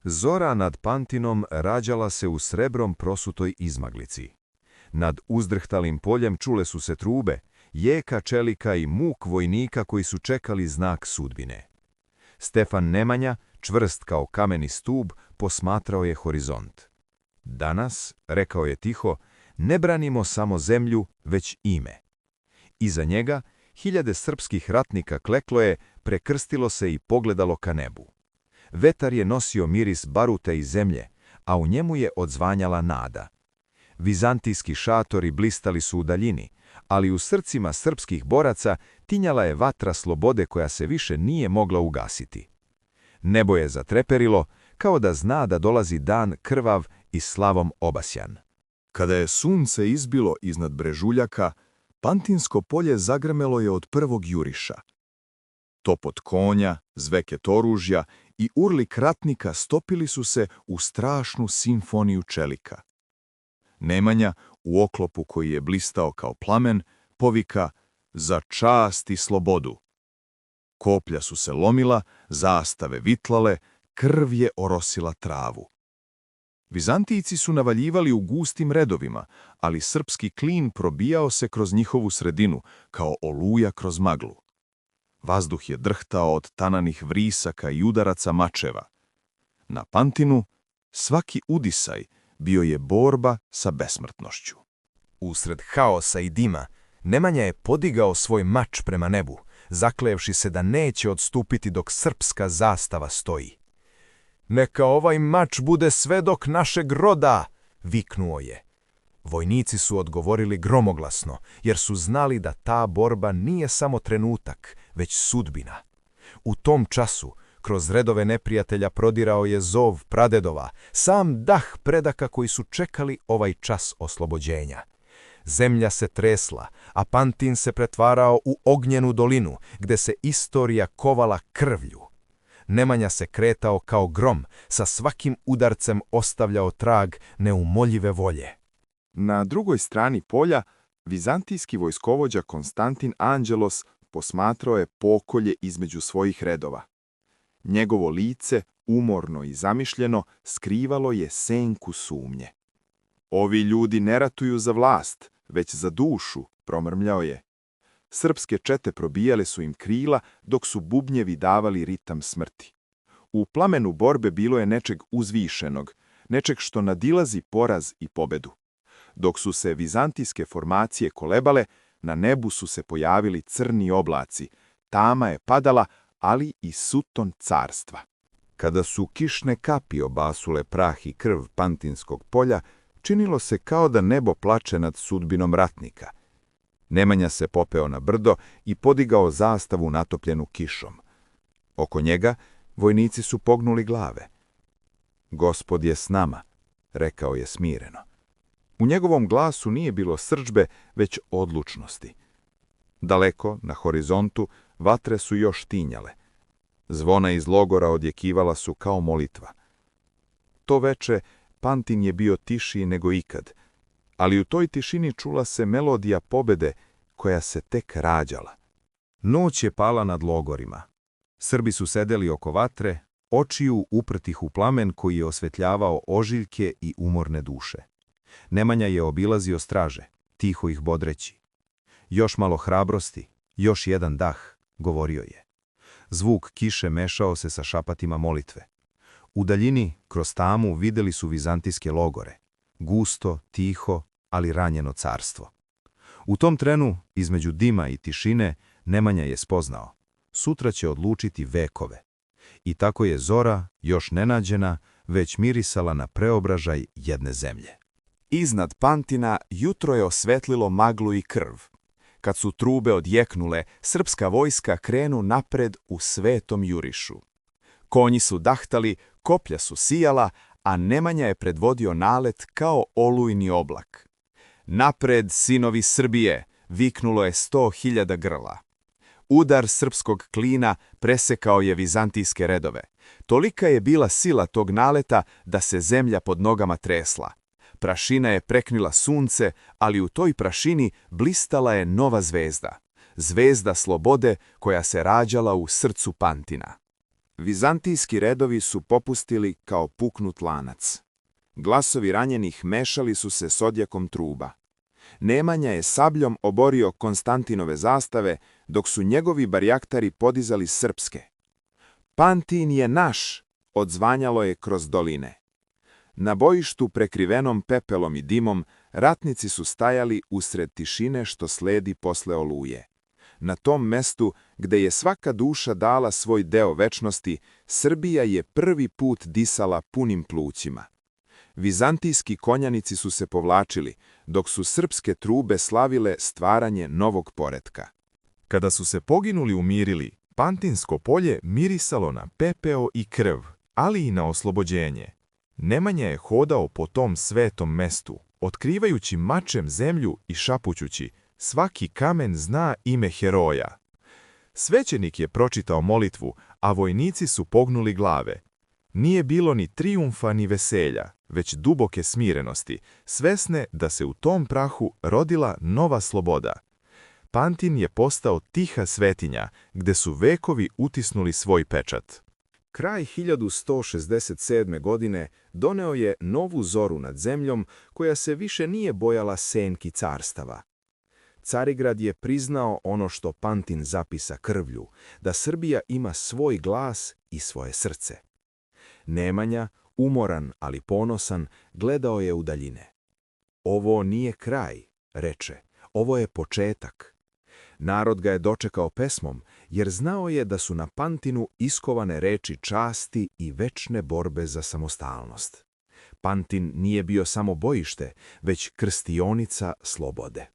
Zora nad Pantinom rađala se u srebrom prosutoj izmaglici. Nad uzdrhtalim poljem čule su se trube, jeka čelika i muk vojnika koji su čekali znak sudbine. Stefan Nemanja, čvrst kao kameni stub, posmatrao je horizont. Danas, rekao je tiho, ne branimo samo zemlju, već ime. Iza njega, hiljade srpskih ratnika kleklo je, prekrstilo se i pogledalo ka nebu. Vetar je nosio miris barute i zemlje, a u njemu je odzvanjala nada. Vizantijski šatori blistali su u daljini, ali u srcima srpskih boraca tinjala je vatra slobode koja se više nije mogla ugasiti. Nebo je zatreperilo, kao da zna da dolazi dan krvav i slavom obasjan. Kada je sunce izbilo iznad Brežuljaka, Pantinsko polje zagrmelo je od prvog juriša. Topot konja, zveket oružja i urlik ratnika stopili su se u strašnu simfoniju čelika. Nemanja, u oklopu koji je blistao kao plamen, povika za čast i slobodu. Koplja su se lomila, zastave vitlale, krv je orosila travu. Vizantijci su navaljivali u gustim redovima, ali srpski klin probijao se kroz njihovu sredinu, kao oluja kroz maglu. Vazduh je drhtao od tananih vrisaka i udaraca mačeva. Na Pantinu svaki udisaj bio je borba sa besmrtnošću. Usred haosa i dima, Nemanja je podigao svoj mač prema nebu, zaklevši se da neće odstupiti dok srpska zastava stoji. Neka ovaj mač bude svedok našeg roda, viknuo je. Vojnici su odgovorili gromoglasno, jer su znali da ta borba nije samo trenutak, već sudbina. U tom času, kroz redove neprijatelja prodirao je zov pradedova, sam dah predaka koji su čekali ovaj čas oslobođenja. Zemlja se tresla, a Pantin se pretvarao u ognjenu dolinu, gde se istorija kovala krvlju. Nemanja se kretao kao grom, sa svakim udarcem ostavljao trag neumoljive volje. Na drugoj strani polja, vizantijski vojskovođa Konstantin Anđelos posmatrao je pokolje između svojih redova. Njegovo lice, umorno i zamišljeno, skrivalo je senku sumnje. Ovi ljudi ne ratuju za vlast, već za dušu, promrmljao je. Srpske čete probijale su im krila, dok su bubnjevi davali ritam smrti. U plamenu borbe bilo je nečeg uzvišenog, nečeg što nadilazi poraz i pobedu. Dok su se vizantijske formacije kolebale, na nebu su se pojavili crni oblaci, tama je padala, ali i suton carstva. Kada su kišne kapi obasule prah i krv Pantinskog polja, činilo se kao da nebo plače nad sudbinom ratnika. Nemanja se popeo na brdo i podigao zastavu natopljenu kišom. Oko njega vojnici su pognuli glave. Gospod je s nama, rekao je smireno. U njegovom glasu nije bilo srdžbe, već odlučnosti. Daleko, na horizontu, vatre su još tinjale. Zvona iz logora odjekivala su kao molitva. To veče Pantin je bio tišiji nego ikad, ali u toj tišini čula se melodija pobede koja se tek rađala. Noć je pala nad logorima. Srbi su sedeli oko vatre, očiju uprtih u plamen koji je osvetljavao ožiljke i umorne duše. Nemanja je obilazio straže, tiho ih bodreći. Još malo hrabrosti, još jedan dah, govorio je. Zvuk kiše mešao se sa šapatima molitve. U daljini, kroz tamu, videli su vizantijske logore. Gusto, tiho, ali ranjeno carstvo. U tom trenu, između dima i tišine, Nemanja je spoznao. Sutra će odlučiti vekove. I tako je zora, još nenađena, već mirisala na preobražaj jedne zemlje. Iznad Pantina jutro je osvetlilo maglu i krv. Kad su trube odjeknule, srpska vojska krenu napred u svetom jurišu. Konji su dahtali, koplja su sijala, a Nemanja je predvodio nalet kao olujni oblak. Napred, sinovi Srbije, viknulo je 100.000 grla. Udar srpskog klina presekao je vizantijske redove. Tolika je bila sila tog naleta da se zemlja pod nogama tresla. Prašina je preknila sunce, ali u toj prašini blistala je nova zvezda. Zvezda slobode koja se rađala u srcu Pantina. Vizantijski redovi su popustili kao puknut lanac. Glasovi ranjenih mešali su se s odjekom truba. Nemanja je sabljom oborio Konstantinove zastave, dok su njegovi barjaktari podizali srpske. Pantin je naš, odzvanjalo je kroz doline. Na bojištu prekrivenom pepelom i dimom, ratnici su stajali usred tišine što sledi posle oluje. Na tom mestu, gde je svaka duša dala svoj deo večnosti, Srbija je prvi put disala punim plućima. Vizantijski konjanici su se povlačili, dok su srpske trube slavile stvaranje novog poretka. Kada su se poginuli umirili, Pantinsko polje mirisalo na pepeo i krv, ali i na oslobođenje. Nemanja je hodao po tom svetom mestu, otkrivajući mačem zemlju i šapućući: svaki kamen zna ime heroja. Svećenik je pročitao molitvu, a vojnici su pognuli glave. Nije bilo ni trijumfa ni veselja, već duboke smirenosti, svesne da se u tom prahu rodila nova sloboda. Pantin je postao tiha svetinja, gde su vekovi utisnuli svoj pečat. Kraj 1167. godine doneo je novu zoru nad zemljom koja se više nije bojala senki carstava. Carigrad je priznao ono što Pantin zapisa krvlju, da Srbija ima svoj glas i svoje srce. Nemanja, umoran ali ponosan, gledao je u daljine. Ovo nije kraj, reče, ovo je početak. Narod ga je dočekao pesmom, jer znao je da su na Pantinu iskovane reči časti i večne borbe za samostalnost. Pantin nije bio samo bojište, već krstionica slobode.